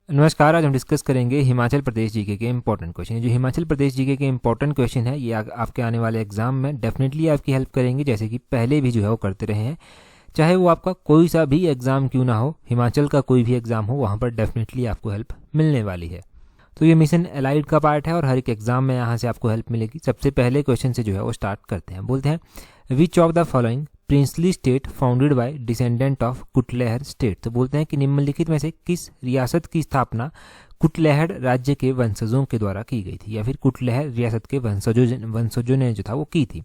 नमस्कार। आज हम डिस्कस करेंगे हिमाचल प्रदेश जीके के इंपॉर्टेंट क्वेश्चन। जो हिमाचल प्रदेश जीके के इंपॉर्टेंट क्वेश्चन है ये आपके आने वाले एग्जाम में डेफिनेटली आपकी हेल्प करेंगे, जैसे कि पहले भी जो है वो करते रहे हैं। चाहे वो आपका कोई सा भी एग्जाम क्यों ना हो, हिमाचल का कोई भी एग्जाम हो, वहाँ पर डेफिनेटली आपको हेल्प मिलने वाली है। तो ये मिशन एलाइड का पार्ट है और हर एक एग्जाम में यहाँ से आपको हेल्प मिलेगी। सबसे पहले क्वेश्चन से जो है वो स्टार्ट करते हैं। बोलते हैं which of the following princely state founded by descendant of Kutlehar state. तो बोलते हैं कि निम्नलिखित में से किस रियासत की स्थापना कुटलैहर राज्य के वंशजों के द्वारा की गई थी, या फिर कुटलैहर रियासत के वंशजों ने जो था वो की थी।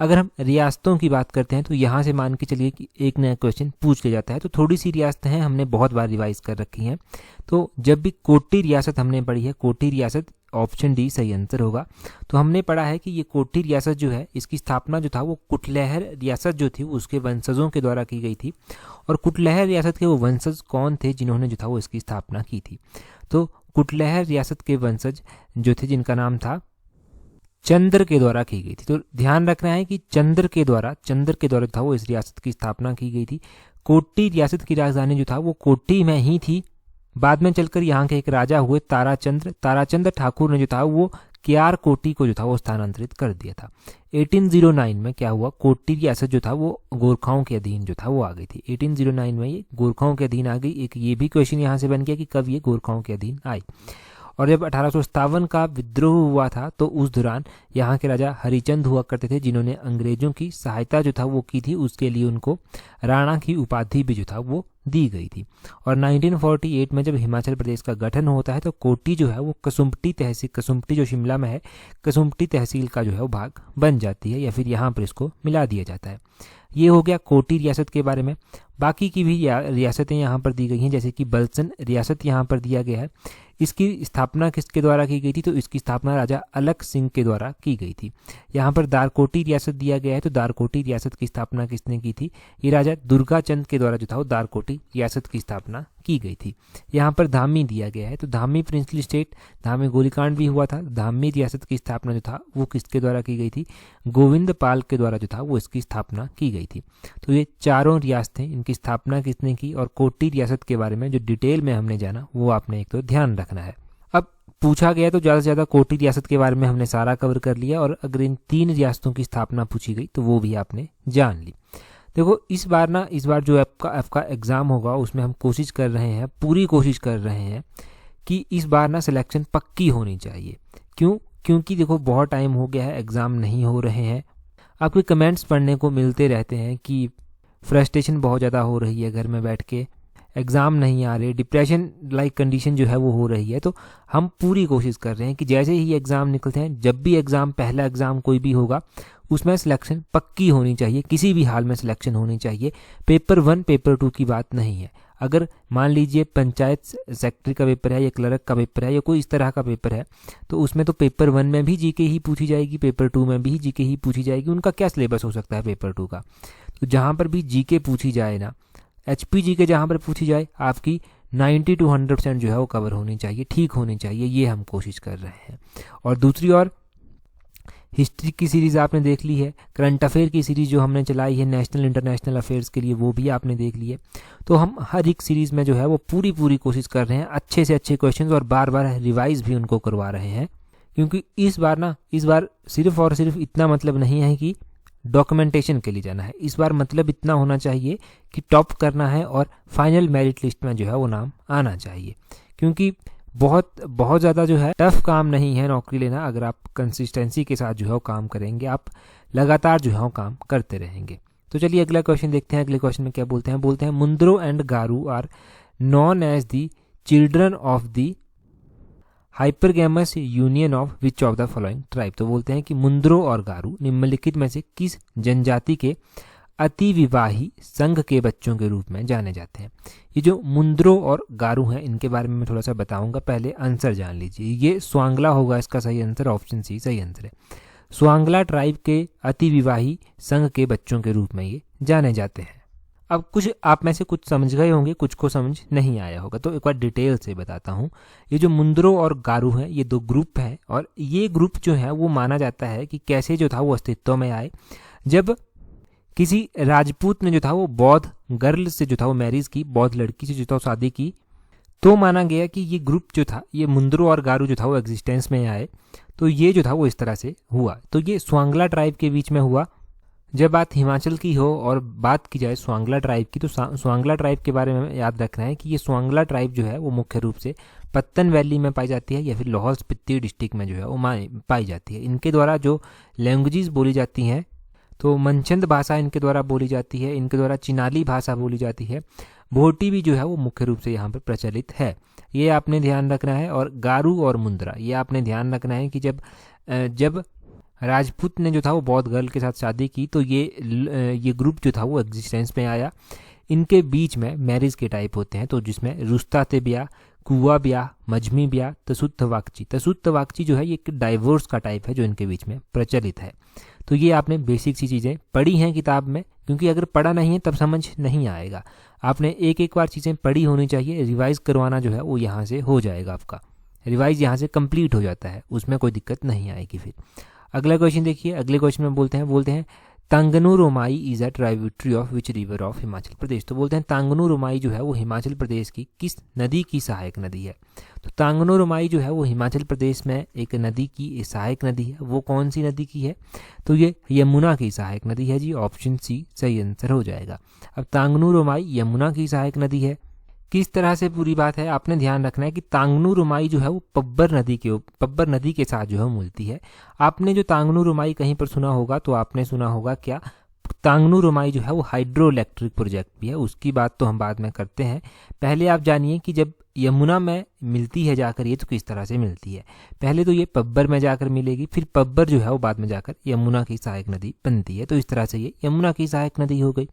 अगर हम रियासतों की बात करते हैं तो यहाँ से मान के चलिए कि एक नया क्वेश्चन पूछ लिया जाता है। तो थोड़ी सी रियासतें हैं, हमने बहुत बार रिवाइज कर रखी हैं। तो जब भी कोटी रियासत हमने पढ़ी है, कोटी रियासत ऑप्शन डी सही आंसर होगा। तो हमने पढ़ा है कि ये कोटी रियासत जो है इसकी स्थापना जो था वो कुटलैहर रियासत जो थी उसके वंशजों के द्वारा की गई थी। और कुटलैहर रियासत के वो वंशज कौन थे जिन्होंने जो था वो इसकी स्थापना की थी? तो कुटलैहर रियासत के वंशज जो थे जिनका नाम था चंद्र के द्वारा की गई थी। तो ध्यान रखना है कि चंद्र के द्वारा था वो इस रियासत की स्थापना की गई थी। कोटी रियासत की राजधानी जो था वो कोटी में ही थी। बाद में चलकर यहाँ के एक राजा हुए ताराचंद्र ठाकुर ने जो था वो क्यार कोटी को जो था वो स्थानांतरित कर दिया था। 1809 में क्या हुआ, कोटी रियासत जो था वो गोरखाओं के अधीन जो था वो आ गई थी। 1809 में ये गोरखाओं के अधीन आ गई। एक ये भी क्वेश्चन यहाँ से बन गया कि कब ये गोरखाओं के अधीन आई। और जब 1857 का विद्रोह हुआ था तो उस दौरान यहाँ के राजा हरिचंद हुआ करते थे, जिन्होंने अंग्रेजों की सहायता जो था वो की थी। उसके लिए उनको राणा की उपाधि भी जो था वो दी गई थी। और 1948 में जब हिमाचल प्रदेश का गठन होता है तो कोटी जो है वो कसुम्पटी जो शिमला में है, कसुम्पटी तहसील का जो है वो भाग बन जाती है, या फिर यहाँ पर इसको मिला दिया जाता है। ये हो गया कोटी रियासत के बारे में। बाकी की भी रियासतें यहाँ पर दी गई हैं, जैसे कि बलसन रियासत यहाँ पर दिया गया है। इसकी स्थापना किसके द्वारा की गई थी? तो इसकी स्थापना राजा अलख सिंह के द्वारा की गई थी। यहाँ पर दारकोटी रियासत दिया गया है। तो दारकोटी रियासत की स्थापना किसने की थी? ये राजा दुर्गाचंद के द्वारा जो था वो दारकोटी रियासत की स्थापना की गई थी। यहाँ पर धामी दिया गया है। तो धामी प्रिंसली स्टेट, धामी गोलीकांड भी हुआ था। धामी रियासत की स्थापना जो था वो किसके द्वारा की गई थी? गोविंद पाल के द्वारा जो था वो इसकी स्थापना की गई थी। तो ये चारों रियासतें, इनकी स्थापना किसने की और कोटी रियासत के बारे में जो डिटेल में हमने जाना वो आपने एक तो ध्यान रखना है। अब पूछा गया तो ज़्यादा से ज़्यादा कोटी रियासत के बारे में हमने सारा कवर कर लिया, और अगर इन 3 रियासतों की स्थापना पूछी गई तो वो भी आपने जान ली। देखो इस बार जो आपका एग्ज़ाम होगा उसमें हम कोशिश कर रहे हैं, पूरी कोशिश कर रहे हैं कि इस बार सिलेक्शन पक्की होनी चाहिए। क्योंकि देखो बहुत टाइम हो गया है, एग्ज़ाम नहीं हो रहे हैं। आपके कमेंट्स पढ़ने को मिलते रहते हैं कि फ्रस्ट्रेशन बहुत ज़्यादा हो रही है, घर में बैठ के एग्ज़ाम नहीं आ रहे, डिप्रेशन लाइक कंडीशन जो है वो हो रही है। तो हम पूरी कोशिश कर रहे हैं कि जैसे ही एग्ज़ाम निकलते हैं, जब भी पहला एग्ज़ाम कोई भी होगा उसमें सिलेक्शन पक्की होनी चाहिए, किसी भी हाल में सिलेक्शन होनी चाहिए। पेपर 1 पेपर 2 की बात नहीं है। अगर मान लीजिए पंचायत सेक्रेटरी का पेपर है या क्लर्क का पेपर है या कोई इस तरह का पेपर है, तो उसमें तो पेपर 1 में भी जीके ही पूछी जाएगी, पेपर 2 में भी जीके ही पूछी जाएगी। उनका क्या सिलेबस हो सकता है पेपर 2 का? तो जहाँ पर भी जीके पूछी जाए ना, HP जीके जहाँ पर पूछी जाए, आपकी 90 to 100% जो है वो कवर होनी चाहिए, ठीक होनी चाहिए। ये हम कोशिश कर रहे हैं। और दूसरी ओर हिस्ट्री की सीरीज़ आपने देख ली है, करंट अफेयर की सीरीज़ जो हमने चलाई है नेशनल इंटरनेशनल अफेयर्स के लिए, वो भी आपने देख ली है। तो हम हर एक सीरीज़ में जो है वो पूरी कोशिश कर रहे हैं, अच्छे से अच्छे क्वेश्चंस, और बार बार रिवाइज भी उनको करवा रहे हैं। क्योंकि इस बार सिर्फ और सिर्फ इतना मतलब नहीं है कि डॉक्यूमेंटेशन के लिए जाना है। इस बार मतलब इतना होना चाहिए कि टॉप करना है और फाइनल मेरिट लिस्ट में जो है वो नाम आना चाहिए। क्योंकि बहुत ज़्यादा जो है टफ काम नहीं है नौकरी लेना। अगर आप कंसिस्टेंसी के साथ जो है वो काम करेंगे, आप लगातार जो है वो काम करते रहेंगे। तो चलिए अगला क्वेश्चन देखते हैं। अगले क्वेश्चन में क्या बोलते हैं Mundro and Garu are known as the children of the hypergamous union of which of the following tribe. तो बोलते हैं कि मुंद्रो और गारू निम्नलिखित में से किस जनजाति के अति विवाही संघ के बच्चों के रूप में जाने जाते हैं? ये जो मुंद्रो और गारू हैं इनके बारे में मैं थोड़ा सा बताऊंगा, पहले आंसर जान लीजिए। ये स्वांगला होगा इसका सही आंसर, ऑप्शन सी सही आंसर है। स्वांगला ट्राइब के अति विवाही संघ के बच्चों के रूप में ये जाने जाते हैं। अब कुछ आप में से कुछ समझ गए होंगे, कुछ को समझ नहीं आया होगा, तो एक बार डिटेल से बताता हूँ। ये जो मुंद्रो और गारू हैं ये 2 ग्रुप हैं, और ये ग्रुप जो है वो माना जाता है कि कैसे जो था वो अस्तित्व में आए, जब किसी राजपूत ने जो था वो बौद्ध गर्ल से जो था वो मैरिज की, बौद्ध लड़की से जो था वो शादी की, तो माना गया कि ये ग्रुप जो था, ये मुंद्रो और गारो जो था वो एग्जिस्टेंस में आए। तो ये जो था वो इस तरह से हुआ। तो ये स्वांगला ट्राइब के बीच में हुआ। जब बात हिमाचल की हो और बात की जाए स्वांगला ट्राइब की, तो स्वांगला ट्राइब के बारे में याद रखना है कि ये स्वांगला ट्राइब जो है वो मुख्य रूप से पत्तन वैली में पाई जाती है या फिर लाहौल स्पीति डिस्ट्रिक्ट में जो है वो पाई जाती है। इनके द्वारा जो लैंग्वेजेस बोली जाती हैं, तो मनचंद भाषा इनके द्वारा बोली जाती है, इनके द्वारा चिनाली भाषा बोली जाती है। भोटी भी जो है वो मुख्य रूप से यहाँ पर प्रचलित है, ये आपने ध्यान रखना है। और गारू और मुंद्रा, ये आपने ध्यान रखना है कि जब राजपूत ने जो था वो बौद्ध गर्ल के साथ शादी की, तो ये ग्रुप जो था वो एग्जिस्टेंस में आया। इनके बीच में मैरिज के टाइप होते हैं, तो जिसमें रुस्ताते ब्याह, कुआ ब्याह, मजमी ब्याह, तसुत्त वाकची जो है ये एक डाइवोर्स का टाइप है जो इनके बीच में प्रचलित है। तो ये आपने बेसिक सी चीज़ें पढ़ी हैं किताब में, क्योंकि अगर पढ़ा नहीं है तब समझ नहीं आएगा। आपने एक बार चीज़ें पढ़ी होनी चाहिए, रिवाइज करवाना जो है वो यहाँ से हो जाएगा, आपका रिवाइज यहाँ से कंप्लीट हो जाता है, उसमें कोई दिक्कत नहीं आएगी। फिर अगला क्वेश्चन देखिए, अगले क्वेश्चन में बोलते हैं Tangnu Romai is a tributary of which river of Himachal Pradesh. तो बोलते हैं तांगनू रोमाई जो है वो हिमाचल प्रदेश की किस नदी की सहायक नदी है। तो तांगनू रोमाई जो है वो हिमाचल प्रदेश में एक नदी की सहायक नदी है। वो कौन सी नदी की है, तो ये यमुना की सहायक नदी है जी, ऑप्शन सी सही आंसर हो जाएगा। अब तांगनू रोमाई यमुना की सहायक नदी है। किस तरह से पूरी बात है, आपने ध्यान रखना है कि तांगनू रुमाई जो है वो पब्बर नदी के साथ जो है मिलती है। आपने जो तांगनू रुमाई कहीं पर सुना होगा, तो आपने सुना होगा क्या, तांगनू रुमाई जो है वो हाइड्रो इलेक्ट्रिक प्रोजेक्ट भी है, उसकी बात तो हम बाद में करते हैं। पहले आप जानिए कि जब यमुना में मिलती है जाकर ये, तो किस तरह से मिलती है। पहले तो ये पब्बर में जाकर मिलेगी, फिर पब्बर जो है वो बाद में जाकर यमुना की सहायक नदी बनती है। तो इस तरह से ये यमुना की सहायक नदी हो गई।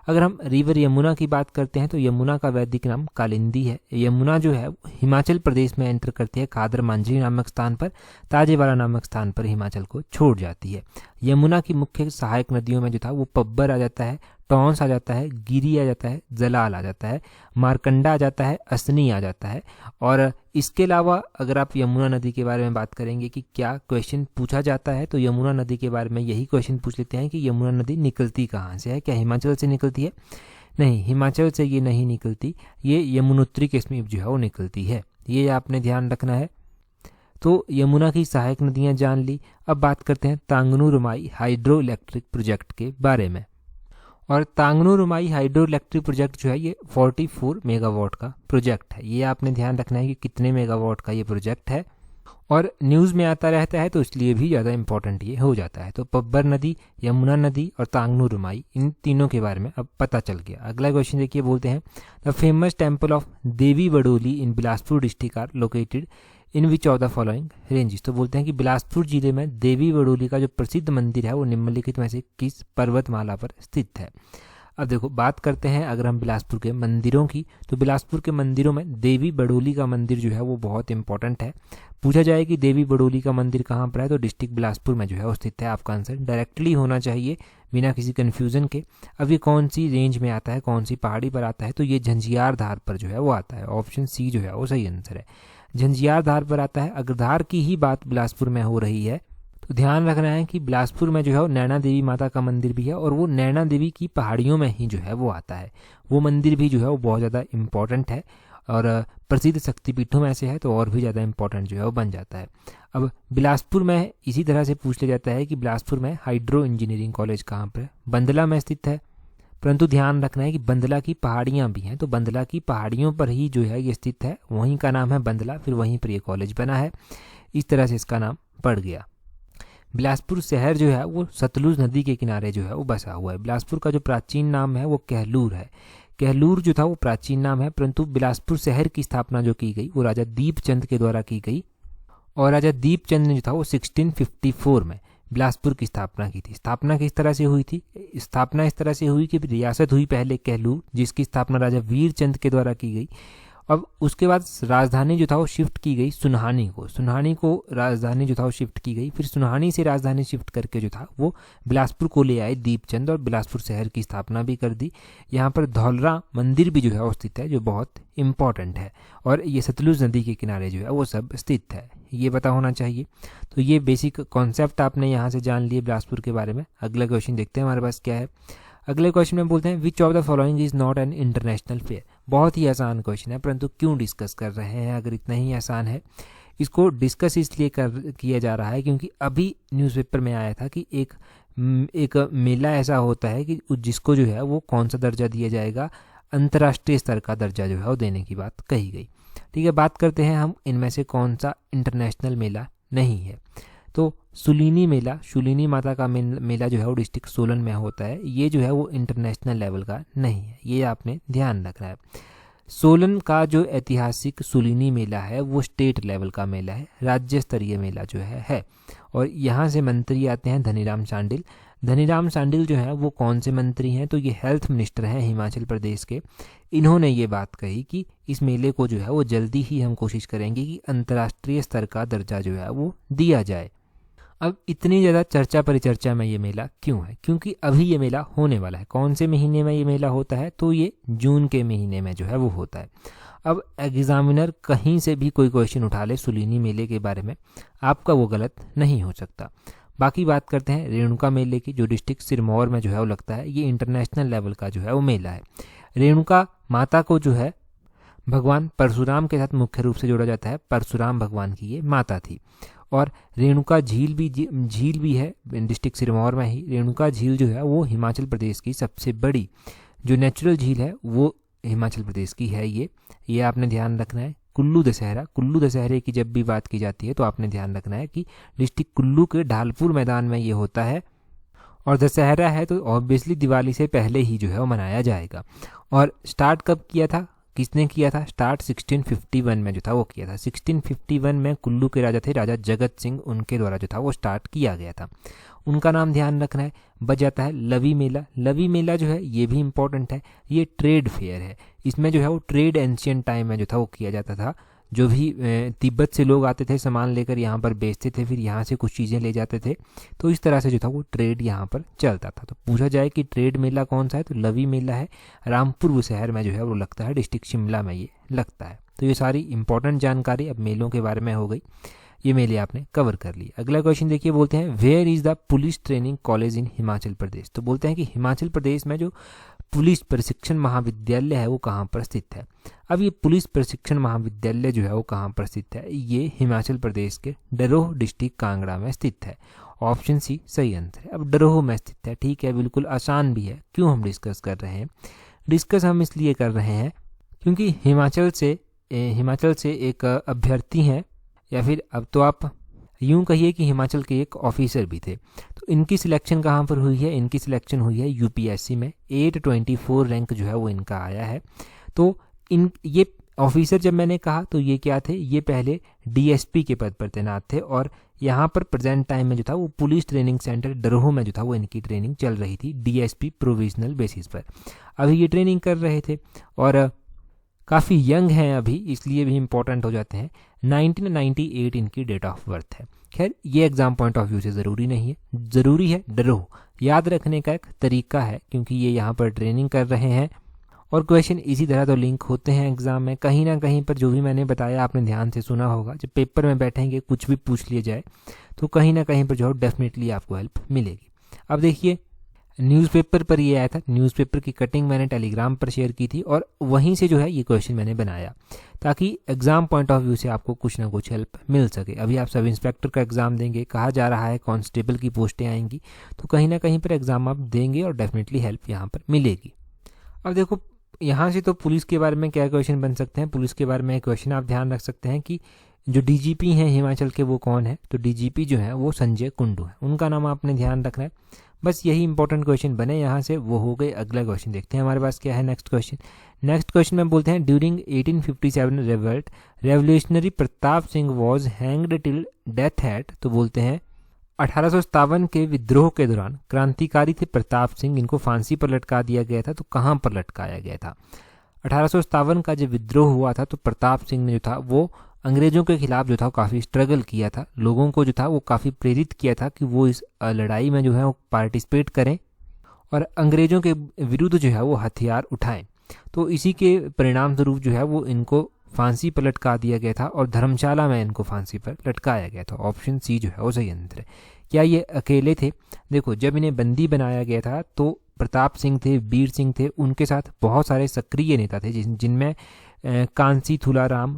अगर हम रिवर यमुना की बात करते हैं, तो यमुना का वैदिक नाम कालिंदी है। यमुना जो है हिमाचल प्रदेश में एंटर करती है कादर मांझी नामक स्थान पर, ताजेवाला नामक स्थान पर हिमाचल को छोड़ जाती है। यमुना की मुख्य सहायक नदियों में जो था वो पब्बर आ जाता है, टॉन्स आ जाता है, गिरी आ जाता है, जलाल आ जाता है, मारकंडा आ जाता है, असनी आ जाता है। और इसके अलावा अगर आप यमुना नदी के बारे में बात करेंगे कि क्या क्वेश्चन पूछा जाता है, तो यमुना नदी के बारे में यही क्वेश्चन पूछ लेते हैं कि यमुना नदी निकलती कहाँ से है। क्या हिमाचल से निकलती है? नहीं, हिमाचल से ये नहीं निकलती, ये यमुनोत्री के समीप जो है वो निकलती है, ये आपने ध्यान रखना है। तो यमुना की सहायक नदियाँ जान ली। अब बात करते हैं तांगनू रुमाई हाइड्रो इलेक्ट्रिक प्रोजेक्ट के बारे में। और तांगनू रुमाई हाइड्रो इलेक्ट्रिक प्रोजेक्ट जो है ये 44 मेगावाट का प्रोजेक्ट है। ये आपने ध्यान रखना है कि कितने मेगावाट का ये प्रोजेक्ट है, और न्यूज़ में आता रहता है, तो इसलिए भी ज़्यादा इंपॉर्टेंट ये हो जाता है। तो पब्बर नदी, यमुना नदी और तांगनू रुमाई, इन तीनों के बारे में अब पता चल गया। अगला क्वेश्चन देखिए, बोलते हैं the famous temple of Devi Badoli in Bilaspur district are located in which of the following ranges. तो बोलते हैं कि बिलासपुर जिले में देवी बडोली का जो प्रसिद्ध मंदिर है वो निम्नलिखित में से किस पर्वतमाला पर स्थित है। अब देखो, बात करते हैं अगर हम बिलासपुर के मंदिरों की, तो बिलासपुर के मंदिरों में देवी बडोली का मंदिर जो है वो बहुत इंपॉर्टेंट है। पूछा जाए कि देवी बडोली का मंदिर कहाँ पर है, तो डिस्ट्रिक्ट बिलासपुर में जो है वो स्थित है। आपका आंसर डायरेक्टली होना चाहिए बिना किसी कन्फ्यूजन के। अब ये कौन सी रेंज में आता है, कौन सी पहाड़ी पर आता है, तो ये झंझियार धार पर जो है वो आता है। ऑप्शन सी जो है वो सही आंसर है, झंझियार धार पर आता है। अगर धार की ही बात बिलासपुर में हो रही है, तो ध्यान रखना है कि बिलासपुर में जो है वो नैना देवी माता का मंदिर भी है, और वो नैना देवी की पहाड़ियों में ही जो है वो आता है। वो मंदिर भी जो है वो बहुत ज़्यादा इम्पॉर्टेंट है और प्रसिद्ध शक्तिपीठों में से है, तो और भी ज़्यादा इम्पॉर्टेंट जो है वो बन जाता है। अब बिलासपुर में इसी तरह से पूछ लिया जाता है कि बिलासपुर में हाइड्रो इंजीनियरिंग कॉलेज कहाँ पर है, बंदला में स्थित है। परंतु ध्यान रखना है कि बंदला की पहाड़ियाँ भी हैं, तो बंदला की पहाड़ियों पर ही जो है ये स्थित है, वहीं का नाम है बंदला, फिर वहीं पर ये कॉलेज बना है, इस तरह से इसका नाम पड़ गया। बिलासपुर शहर जो है वो सतलुज नदी के किनारे जो है वो बसा हुआ है। बिलासपुर का जो प्राचीन नाम है वो कहलूर है। कहलूर जो था वो प्राचीन नाम है, परंतु बिलासपुर शहर की स्थापना जो की गई वो राजा दीपचंद के द्वारा की गई, और राजा दीपचंद ने जो था वो 1654 में बिलासपुर की स्थापना की थी। स्थापना किस तरह से हुई थी? स्थापना इस तरह से हुई कि रियासत हुई पहले कहलूर, जिसकी स्थापना राजा वीरचंद के द्वारा की गई। अब उसके बाद राजधानी जो था वो शिफ्ट की गई सुनहानी को राजधानी जो था वो शिफ्ट की गई। फिर सुनहानी से राजधानी शिफ्ट करके जो था वो बिलासपुर को ले आए दीपचंद, और बिलासपुर शहर की स्थापना भी कर दी। यहाँ पर धौलरा मंदिर भी जो है वो स्थित है, जो बहुत इंपॉर्टेंट है, और ये सतलुज नदी के किनारे जो है वो सब स्थित है, ये पता होना चाहिए। तो ये बेसिक कॉन्सेप्ट आपने यहाँ से जान लिए बिलासपुर के बारे में। अगला क्वेश्चन देखते हैं हमारे पास क्या है। अगले क्वेश्चन में बोलते हैं which of the following is not an international fair. बहुत ही आसान क्वेश्चन है, परंतु क्यों डिस्कस कर रहे हैं अगर इतना ही आसान है। इसको डिस्कस इसलिए किया जा रहा है क्योंकि अभी न्यूज़पेपर में आया था कि एक मेला ऐसा होता है कि जिसको जो है वो कौन सा दर्जा दिया जाएगा, अंतर्राष्ट्रीय स्तर का दर्जा जो है वो देने की बात कही गई। ठीक है, बात करते हैं हम इनमें से कौन सा इंटरनेशनल मेला नहीं है। तो शूलिनी मेला, शूलिनी माता का मेला जो है वो डिस्ट्रिक्ट सोलन में होता है। ये जो है वो इंटरनेशनल लेवल का नहीं है, ये आपने ध्यान रखना है। सोलन का जो ऐतिहासिक शूलिनी मेला है वो स्टेट लेवल का मेला है, राज्य स्तरीय मेला जो है। और यहाँ से मंत्री आते हैं धनीराम शांडिल। धनीराम शांडिल जो है वो कौन से मंत्री हैं, तो ये हेल्थ मिनिस्टर हैं हिमाचल प्रदेश के। इन्होंने ये बात कही कि इस मेले को जो है वो जल्दी ही हम कोशिश करेंगे कि अंतर्राष्ट्रीय स्तर का दर्जा जो है वो दिया जाए। अब इतनी ज़्यादा चर्चा परिचर्चा में ये मेला क्यों है, क्योंकि अभी ये मेला होने वाला है। कौन से महीने में ये मेला होता है, तो ये जून के महीने में जो है वो होता है। अब एग्जामिनर कहीं से भी कोई क्वेश्चन उठा ले शूलिनी मेले के बारे में, आपका वो गलत नहीं हो सकता। बाकी बात करते हैं रेणुका मेले की, जो डिस्ट्रिक्ट सिरमौर में जो है वो लगता है। ये इंटरनेशनल लेवल का जो है वो मेला है। रेणुका माता को जो है भगवान परशुराम के साथ मुख्य रूप से जोड़ा जाता है। परशुराम भगवान की ये माता थी। और रेणुका झील भी है डिस्ट्रिक्ट सिरमौर में ही। रेणुका झील जो है वो हिमाचल प्रदेश की सबसे बड़ी जो नेचुरल झील है वो हिमाचल प्रदेश की है। ये आपने ध्यान रखना है। कुल्लू दशहरे की जब भी बात की जाती है तो आपने ध्यान रखना है कि डिस्ट्रिक्ट कुल्लू के ढालपुर मैदान में ये होता है। और दशहरा है तो ऑब्वियसली दिवाली से पहले ही जो है वो मनाया जाएगा। और स्टार्ट कब किया था, किसने किया था स्टार्ट, 1651 में जो था वो किया था। 1651 में कुल्लू के राजा थे, राजा जगत सिंह, उनके द्वारा जो था वो स्टार्ट किया गया था। उनका नाम ध्यान रखना है। बच जाता है लवी मेला। लवी मेला जो है ये भी इंपॉर्टेंट है। ये ट्रेड फेयर है। इसमें जो है वो ट्रेड एंशियंट टाइम में जो था वो किया जाता था। जो भी तिब्बत से लोग आते थे सामान लेकर यहाँ पर बेचते थे, फिर यहाँ से कुछ चीज़ें ले जाते थे, तो इस तरह से जो था वो ट्रेड यहाँ पर चलता था। तो पूछा जाए कि ट्रेड मेला कौन सा है, तो लवी मेला है। रामपुर शहर में जो है वो लगता है, डिस्ट्रिक्ट शिमला में ये लगता है। तो ये सारी इंपॉर्टेंट जानकारी अब मेलों के बारे में हो गई, ये मेले आपने कवर कर ली। अगला क्वेश्चन देखिए, बोलते हैं where is the police training college in Himachal Pradesh. तो बोलते हैं कि हिमाचल प्रदेश में जो पुलिस प्रशिक्षण महाविद्यालय है वो कहाँ पर स्थित है। अब ये पुलिस प्रशिक्षण महाविद्यालय जो है वो कहाँ पर स्थित है, ये हिमाचल प्रदेश के डरोह डिस्ट्रिक्ट कांगड़ा में स्थित है। ऑप्शन सी सही आंसर है। अब डरोह में स्थित है, ठीक है, बिल्कुल आसान भी है। क्यों हम डिस्कस कर रहे हैं, डिस्कस हम इसलिए कर रहे हैं क्योंकि हिमाचल से एक अभ्यर्थी हैं, या फिर अब तो आप यूं कहिए कि हिमाचल के एक ऑफिसर भी थे। तो इनकी सिलेक्शन कहाँ पर हुई है, इनकी सिलेक्शन हुई है यूपीएससी में। 824 रैंक जो है वो इनका आया है। तो ये ऑफिसर जब मैंने कहा तो ये क्या थे, ये पहले डीएसपी के पद पर तैनात थे। और यहाँ पर प्रेजेंट टाइम में जो था वो पुलिस ट्रेनिंग सेंटर डरोह में जो था वो इनकी ट्रेनिंग चल रही थी डीएसपी प्रोविजनल बेसिस पर। अभी ये ट्रेनिंग कर रहे थे और काफ़ी यंग हैं अभी, इसलिए भी इम्पोर्टेंट हो जाते हैं। 1998 इनकी डेट ऑफ बर्थ है। खैर ये एग्जाम पॉइंट ऑफ व्यू से ज़रूरी नहीं है, ज़रूरी है डरोह याद रखने का एक तरीका है, क्योंकि ये यहाँ पर ट्रेनिंग कर रहे हैं। और क्वेश्चन इसी तरह तो लिंक होते हैं एग्जाम में, कहीं ना कहीं पर जो भी मैंने बताया आपने ध्यान से सुना होगा। जब पेपर में बैठेंगे कुछ भी पूछ लिया जाए तो कहीं ना कहीं पर जो डेफिनेटली आपको हेल्प मिलेगी। अब देखिए न्यूज़पेपर पर ये आया था, न्यूज़पेपर की कटिंग मैंने टेलीग्राम पर शेयर की थी और वहीं से जो है ये क्वेश्चन मैंने बनाया ताकि एग्जाम पॉइंट ऑफ व्यू से आपको कुछ ना कुछ हेल्प मिल सके। अभी आप सब इंस्पेक्टर का एग्जाम देंगे, कहा जा रहा है कांस्टेबल की पोस्टें आएंगी, तो कहीं ना कहीं पर एग्जाम आप देंगे और डेफिनेटली हेल्प यहाँ पर मिलेगी। अब देखो यहाँ से तो पुलिस के बारे में क्या क्वेश्चन बन सकते हैं, पुलिस के बारे में एक क्वेश्चन आप ध्यान रख सकते हैं कि जो डीजीपी हैं हिमाचल के वो कौन है, तो डीजीपी जो है वो संजय कुंडू है, उनका नाम आपने ध्यान रखना है। बस यही इंपॉर्टेंट क्वेश्चन बने यहाँ से, वो हो गए। अगला क्वेश्चन देखते हैं हमारे पास क्या है। नेक्स्ट क्वेश्चन में बोलते हैं during 1857 revolt revolutionary Pratap Singh was hanged till death eight. तो बोलते हैं 1857 के विद्रोह के दौरान क्रांतिकारी थे प्रताप सिंह, इनको फांसी पर लटका दिया गया था। तो कहाँ पर लटकाया गया था, 1857 का जब विद्रोह हुआ था तो प्रताप सिंह ने जो था वो अंग्रेजों के खिलाफ जो था वो काफ़ी स्ट्रगल किया था, लोगों को जो था वो काफ़ी प्रेरित किया था कि वो इस लड़ाई में जो है वो पार्टिसिपेट करें और अंग्रेजों के विरुद्ध जो है वो हथियार उठाएं। तो इसी के परिणाम स्वरूप जो है वो इनको फांसी पर लटका दिया गया था और धर्मशाला में इनको फांसी पर लटकाया गया था। ऑप्शन सी जो है वो सही आंसर है। क्या ये अकेले थे? देखो, जब इन्हें बंदी बनाया गया था तो प्रताप सिंह थे, वीर सिंह थे, उनके साथ बहुत सारे सक्रिय नेता थे जिनमें कांसी थुलाराम,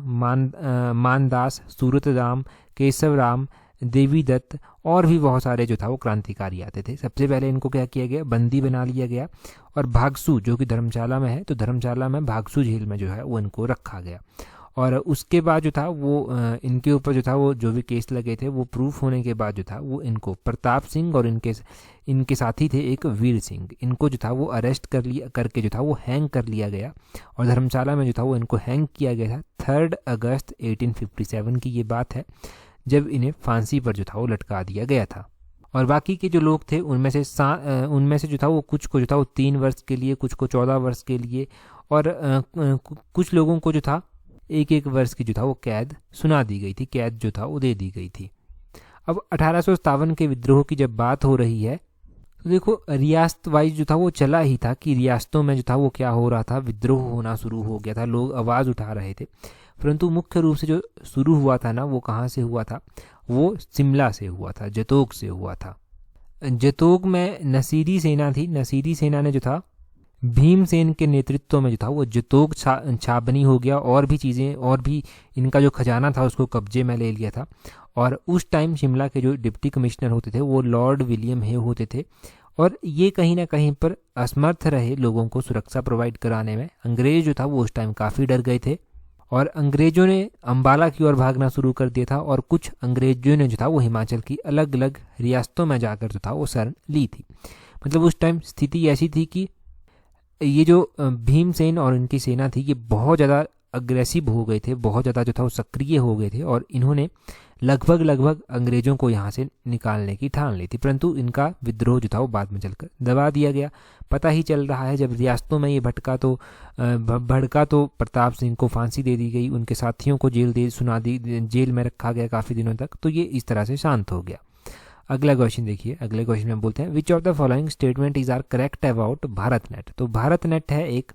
मानदास, सूरतराम, केशव राम, देवी दत्त और भी बहुत सारे जो था वो क्रांतिकारी आते थे। सबसे पहले इनको क्या किया गया, बंदी बना लिया गया और भागसू जो कि धर्मशाला में है, तो धर्मशाला में भागसू जेल में जो है वो इनको रखा गया। और उसके बाद जो था वो इनके ऊपर जो था वो जो भी केस लगे थे वो प्रूफ होने के बाद जो था वो इनको प्रताप सिंह और इनके साथी थे एक वीर सिंह, इनको जो था वो अरेस्ट करके जो था वो हैंग कर लिया गया और धर्मशाला में जो था वो इनको हैंग किया गया था। 3 अगस्त 1857 की ये बात है जब इन्हें फांसी पर जो था वो लटका दिया गया था। और बाकी के जो लोग थे उनमें से जो था वो कुछ को जो था वो 3 वर्ष के लिए, कुछ को 14 वर्ष के लिए और कुछ लोगों को जो था 1-1 वर्ष की जो था वो कैद सुना दी गई थी, कैद जो था वो दे दी गई थी। अब 1857 के विद्रोह की जब बात हो रही है तो देखो, रियासत वाइज जो था वो चला ही था कि रियासतों में जो था वो क्या हो रहा था, विद्रोह होना शुरू हो गया था, लोग आवाज़ उठा रहे थे। परंतु मुख्य रूप से जो शुरू हुआ था ना वो कहाँ से हुआ था, वो शिमला से हुआ था, जतोग से हुआ था। जतोग में नसीरी सेना थी, नसीरी सेना ने जो था भीमसेन के नेतृत्व में जो था वो जतोग छाबनी हो गया और भी चीज़ें, और भी इनका जो खजाना था उसको कब्जे में ले लिया था। और उस टाइम शिमला के जो डिप्टी कमिश्नर होते थे वो लॉर्ड विलियम हे होते थे और ये कहीं ना कहीं पर असमर्थ रहे लोगों को सुरक्षा प्रोवाइड कराने में। अंग्रेज जो था वो उस टाइम काफ़ी डर गए थे और अंग्रेजों ने अम्बाला की ओर भागना शुरू कर दिया था और कुछ अंग्रेजों ने जो था वो हिमाचल की अलग अलग रियासतों में जाकर जो था वो शरण ली थी। मतलब उस टाइम स्थिति ऐसी थी कि ये जो भीमसेन और इनकी सेना थी ये बहुत ज़्यादा अग्रेसिव हो गए थे, बहुत ज़्यादा जो था वो सक्रिय हो गए थे और इन्होंने लगभग अंग्रेजों को यहाँ से निकालने की ठान ली थी। परंतु इनका विद्रोह जो था वो बाद में चलकर दबा दिया गया। पता ही चल रहा है जब रियासतों में ये भड़का तो प्रताप सिंह को फांसी दे दी गई, उनके साथियों को जेल में रखा गया काफ़ी दिनों तक, तो ये इस तरह से शांत हो गया। अगला क्वेश्चन देखिए, अगले क्वेश्चन में बोलते हैं which of the following statement is are correct about Bharat Net. तो भारत नेट है एक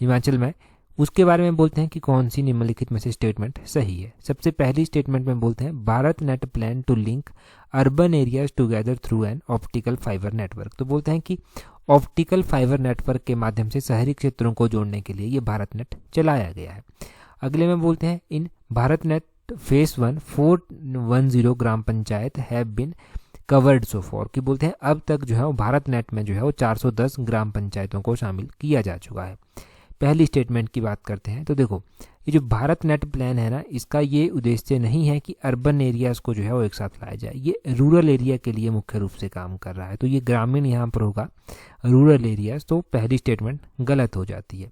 हिमाचल में, उसके बारे में बोलते हैं कि कौन सी निम्नलिखित में से स्टेटमेंट सही है। सबसे पहली स्टेटमेंट में बोलते हैं Bharat Net plan to link urban areas together through an optical fibre network. तो बोलते हैं कि ऑप्टिकल फाइबर नेटवर्क के माध्यम से शहरी क्षेत्रों को जोड़ने के लिए ये भारत नेट चलाया गया है। अगले में बोलते हैं in Bharat net phase 1 410 gram panchayat have been covered so far, कि बोलते हैं अब तक जो है वो भारत नेट में जो है वो 410 ग्राम पंचायतों को शामिल किया जा चुका है। पहली स्टेटमेंट की बात करते हैं तो देखो, ये जो भारत नेट प्लान है ना, इसका ये उद्देश्य नहीं है कि अर्बन एरियाज़ को जो है वो एक साथ लाया जाए, ये रूरल एरिया के लिए मुख्य रूप से काम कर रहा है। तो ये ग्रामीण यहाँ पर होगा, रूरल एरियाज़, तो पहली स्टेटमेंट गलत हो जाती है।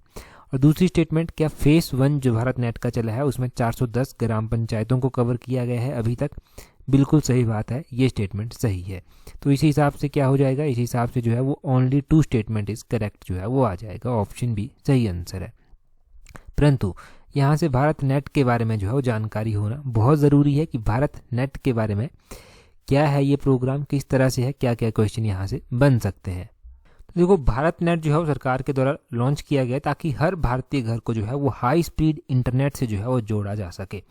और दूसरी स्टेटमेंट, क्या फेस 1 जो भारत नेट का चला है उसमें 410 ग्राम पंचायतों को कवर किया गया है अभी तक, बिल्कुल सही बात है, ये स्टेटमेंट सही है। तो इसी हिसाब से क्या हो जाएगा, इसी हिसाब से जो है वो ओनली 2 स्टेटमेंट इज करेक्ट जो है वो आ जाएगा, ऑप्शन बी सही आंसर है। परंतु यहाँ से भारत नेट के बारे में जो है वो जानकारी होना बहुत ज़रूरी है कि भारत नेट के बारे में क्या है, ये प्रोग्राम किस तरह से है, क्या क्या क्वेश्चन यहाँ से बन सकते हैं। तो देखो, भारत नेट जो है वो सरकार के द्वारा लॉन्च किया गया ताकि हर भारतीय घर को जो है वो हाई स्पीड इंटरनेट से जो है वो जोड़ा जा सके,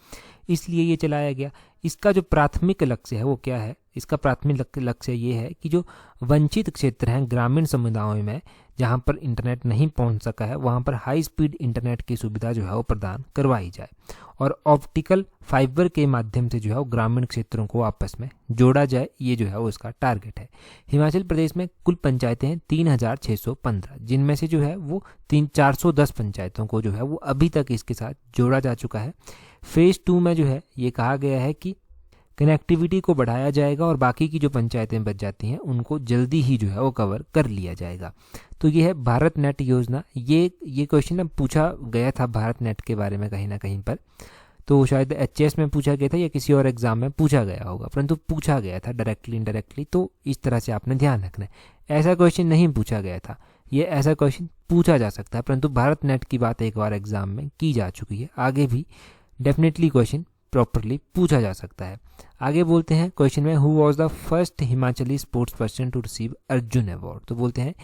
इसलिए ये चलाया गया। इसका जो प्राथमिक लक्ष्य है वो क्या है, इसका प्राथमिक लक्ष्य ये है कि जो वंचित क्षेत्र हैं ग्रामीण समुदायों में जहाँ पर इंटरनेट नहीं पहुँच सका है वहाँ पर हाई स्पीड इंटरनेट की सुविधा जो है वो प्रदान करवाई जाए और ऑप्टिकल फाइबर के माध्यम से जो है वो ग्रामीण क्षेत्रों को आपस में जोड़ा जाए, ये जो है वो इसका टारगेट है। हिमाचल प्रदेश में कुल पंचायतें हैं 3615, जिनमें से जो है वो 410 पंचायतों को जो है वो अभी तक इसके साथ जोड़ा जा चुका है। फेज़ 2 में जो है ये कहा गया है कि कनेक्टिविटी को बढ़ाया जाएगा और बाकी की जो पंचायतें बच जाती हैं उनको जल्दी ही जो है वो कवर कर लिया जाएगा। तो ये है भारत नेट योजना। ये क्वेश्चन अब पूछा गया था भारत नेट के बारे में कहीं ना कहीं पर, तो शायद एचएस में पूछा गया था या किसी और एग्जाम में पूछा गया होगा, परंतु पूछा गया था डायरेक्टली इनडायरेक्टली, तो इस तरह से आपने ध्यान रखना है। ऐसा क्वेश्चन नहीं पूछा गया था, ये ऐसा क्वेश्चन पूछा जा सकता है, परंतु भारत नेट की बात एक बार एग्जाम में की जा चुकी है, आगे भी डेफिनेटली क्वेश्चन प्रॉपरली पूछा जा सकता है। आगे बोलते हैं क्वेश्चन में, who was the first Himachali sports person to receive Arjun award. तो बोलते हैं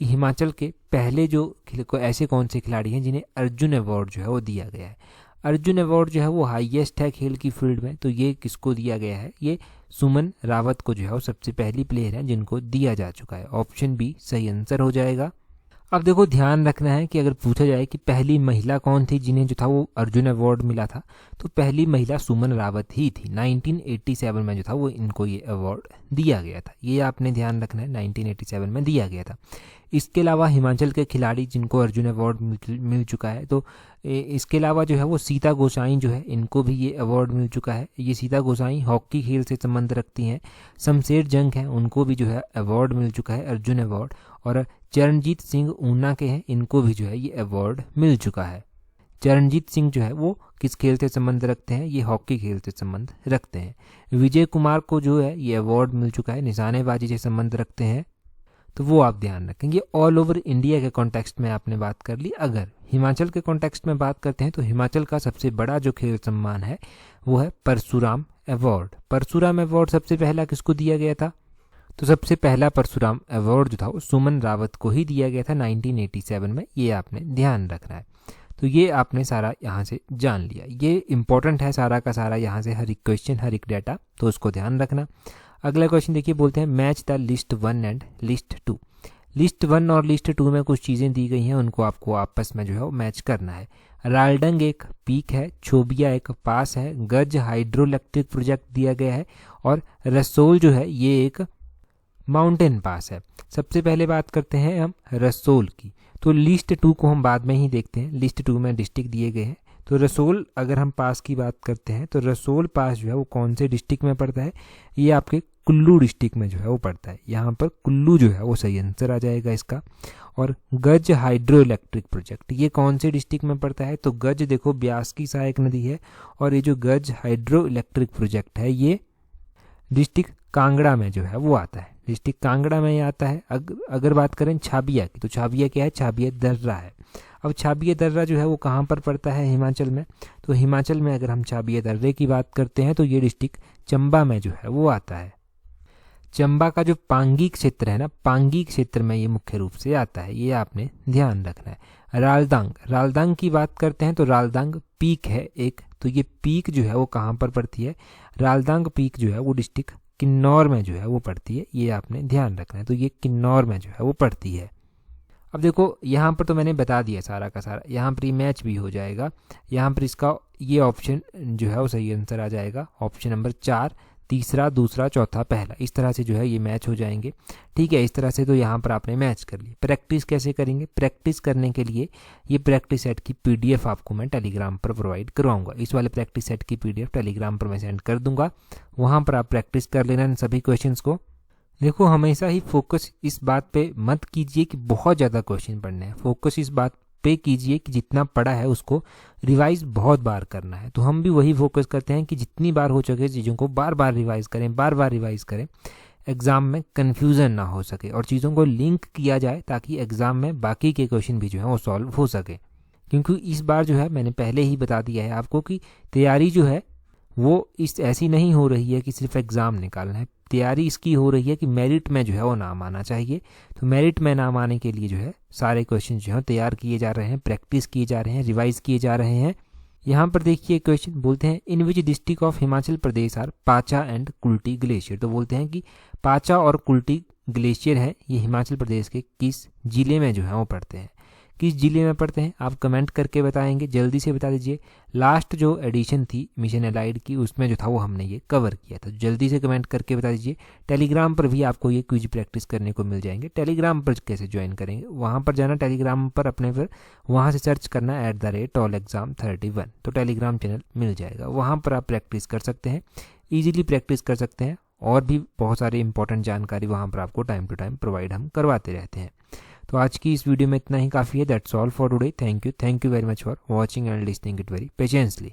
कि हिमाचल के पहले जो ऐसे कौन से खिलाड़ी हैं जिन्हें अर्जुन अवार्ड जो है वो दिया गया है। अर्जुन अवार्ड जो है वो हाईएस्ट है खेल की फील्ड में, तो ये किसको दिया गया है, ये सुमन रावत को जो है वो सबसे पहली प्लेयर है जिनको दिया जा चुका है। ऑप्शन बी सही आंसर हो जाएगा। अब देखो ध्यान रखना है कि अगर पूछा जाए कि पहली महिला कौन थी जिन्हें जो था वो अर्जुन अवार्ड मिला था, तो पहली महिला सुमन रावत ही थी। 1987 में जो था वो इनको ये अवार्ड दिया गया था, ये आपने ध्यान रखना है, 1987 में दिया गया था। इसके अलावा हिमाचल के खिलाड़ी जिनको अर्जुन अवार्ड मिल चुका है, तो इसके अलावा जो है वो सीता गोसाई जो है इनको भी ये अवार्ड मिल चुका है। ये सीता गोसाई हॉकी खेल से संबंध रखती हैं। शमशेर जंग हैं, उनको भी जो है अवार्ड मिल चुका है अर्जुन अवार्ड। और चरणजीत सिंह ऊना के हैं, इनको भी जो है ये अवार्ड मिल चुका है। चरणजीत सिंह जो है वो किस खेल से संबंध रखते हैं, ये हॉकी खेल से संबंध रखते हैं। विजय कुमार को जो है ये अवार्ड मिल चुका है, निशानेबाजी से संबंध रखते हैं, तो वो आप ध्यान रखेंगे। ऑल ओवर इंडिया के कॉन्टेक्स्ट में आपने बात कर ली। अगर हिमाचल के कॉन्टेक्स्ट में बात करते हैं तो हिमाचल का सबसे बड़ा जो खेल सम्मान है वो है परशुराम अवार्ड। परशुराम अवार्ड सबसे पहला किसको दिया गया था, तो सबसे पहला परशुराम अवार्ड जो था वो सुमन रावत को ही दिया गया था 1987 में, ये आपने ध्यान रखना है। तो ये आपने सारा यहाँ से जान लिया, ये इंपॉर्टेंट है सारा का सारा, यहाँ से हर एक क्वेश्चन हर एक डाटा, तो उसको ध्यान रखना। अगला क्वेश्चन देखिए, बोलते हैं match the list 1 and list 2। List 1 और लिस्ट 2 में कुछ चीज़ें दी गई हैं, उनको आपको आपस में जो है वो मैच करना है। रालडंग एक पीक है, छोबिया एक पास है, गज हाइड्रो इलेक्ट्रिक प्रोजेक्ट दिया गया है, और रसोल जो है ये एक माउंटेन पास है। सबसे पहले बात करते हैं हम रसोल की, तो लिस्ट 2 को हम बाद में ही देखते हैं। लिस्ट 2 में डिस्ट्रिक्ट दिए गए हैं, तो रसोल अगर हम पास की बात करते हैं तो रसोल पास जो है वो कौन से डिस्ट्रिक्ट में पड़ता है, ये आपके कुल्लू डिस्ट्रिक्ट में जो है वो पड़ता है। यहाँ पर कुल्लू जो है वो सही आंसर आ जाएगा इसका। और गज हाइड्रो इलेक्ट्रिक प्रोजेक्ट ये कौन से डिस्ट्रिक्ट में पड़ता है, तो गज देखो ब्यास की सहायक नदी है, और ये जो गज हाइड्रो इलेक्ट्रिक प्रोजेक्ट है ये डिस्ट्रिक्ट कांगड़ा में जो है वो आता है, डिस्ट्रिक्ट कांगड़ा में ये आता है। अगर बात करें छाबिया की, तो छाबिया क्या है, छाबिया दर्रा है। अब छाबिया दर्रा जो है वो कहाँ पर पड़ता है, हिमाचल में। तो हिमाचल में अगर हम छाबिया दर्रे की बात करते हैं तो ये डिस्ट्रिक्ट चंबा में जो है वो आता है। चंबा का जो पांगी क्षेत्र है ना, पांगी क्षेत्र में ये मुख्य रूप से आता है, ये आपने ध्यान रखना है। रालदांग, रालदांग की बात करते हैं तो रालदांग पीक है एक, तो ये पीक जो है वो कहाँ पर पड़ती है, रालदांग पीक जो है वो डिस्ट्रिक्ट किन्नौर में जो है वो पड़ती है, ये आपने ध्यान रखना है। तो ये किन्नौर में जो है वो पड़ती है। अब देखो यहाँ पर तो मैंने बता दिया सारा का सारा, यहाँ पर ये मैच भी हो जाएगा। यहाँ पर इसका ये ऑप्शन जो है वो सही आंसर आ जाएगा, ऑप्शन नंबर 4, तीसरा, दूसरा, चौथा, पहला, इस तरह से जो है ये मैच हो जाएंगे। ठीक है, इस तरह से तो यहाँ पर आपने मैच कर लिया। प्रैक्टिस कैसे करेंगे, प्रैक्टिस करने के लिए ये प्रैक्टिस सेट की पीडीएफ आपको मैं टेलीग्राम पर प्रोवाइड करवाऊंगा। इस वाले प्रैक्टिस सेट की पीडीएफ टेलीग्राम पर मैं सेंड कर दूंगा, वहाँ पर आप प्रैक्टिस कर लेना इन सभी क्वेश्चंस को। देखो हमेशा ही फोकस इस बात पे मत कीजिए कि बहुत ज़्यादा क्वेश्चन पढ़ने हैं, फोकस इस बात पे कीजिए कि जितना पढ़ा है उसको रिवाइज बहुत बार करना है। तो हम भी वही फोकस करते हैं कि जितनी बार हो सके चीज़ों को बार बार रिवाइज करें, बार बार रिवाइज करें, एग्ज़ाम में कन्फ्यूज़न ना हो सके और चीज़ों को लिंक किया जाए ताकि एग्ज़ाम में बाकी के क्वेश्चन भी जो है वो सॉल्व हो सके। क्योंकि इस बार जो है मैंने पहले ही बता दिया है आपको कि तैयारी जो है वो इस ऐसी नहीं हो रही है कि सिर्फ एग्ज़ाम निकालना है, तैयारी इसकी हो रही है कि मेरिट में जो है वो नाम आना चाहिए। तो मेरिट में नाम आने के लिए जो है सारे क्वेश्चन जो है तैयार किए जा रहे हैं, प्रैक्टिस किए जा रहे हैं, रिवाइज किए जा रहे हैं। यहाँ पर देखिए क्वेश्चन बोलते हैं in which district of Himachal Pradesh are Pacha and Kulti glacier. तो बोलते हैं कि पाचा और कुल्टी ग्लेशियर है ये हिमाचल प्रदेश के किस जिले में जो है वो पड़ते हैं, किस जिले में पड़ते हैं आप कमेंट करके बताएंगे, जल्दी से बता दीजिए। लास्ट जो एडिशन थी मिशन एलाइड की उसमें जो था वो हमने ये कवर किया था, जल्दी से कमेंट करके बता दीजिए। टेलीग्राम पर भी आपको ये क्विज प्रैक्टिस करने को मिल जाएंगे। टेलीग्राम पर कैसे ज्वाइन करेंगे, वहाँ पर जाना टेलीग्राम पर अपने पर, वहाँ से सर्च करना @allexam31, तो टेलीग्राम चैनल मिल जाएगा, वहाँ पर आप प्रैक्टिस कर सकते हैं, ईजिली प्रैक्टिस कर सकते हैं। और भी बहुत सारी इंपॉर्टेंट जानकारी वहाँ पर आपको टाइम टू टाइम प्रोवाइड हम करवाते रहते हैं। तो आज की इस वीडियो में इतना ही काफ़ी है। That's all for today. Thank you very much for watching and listening it very patiently.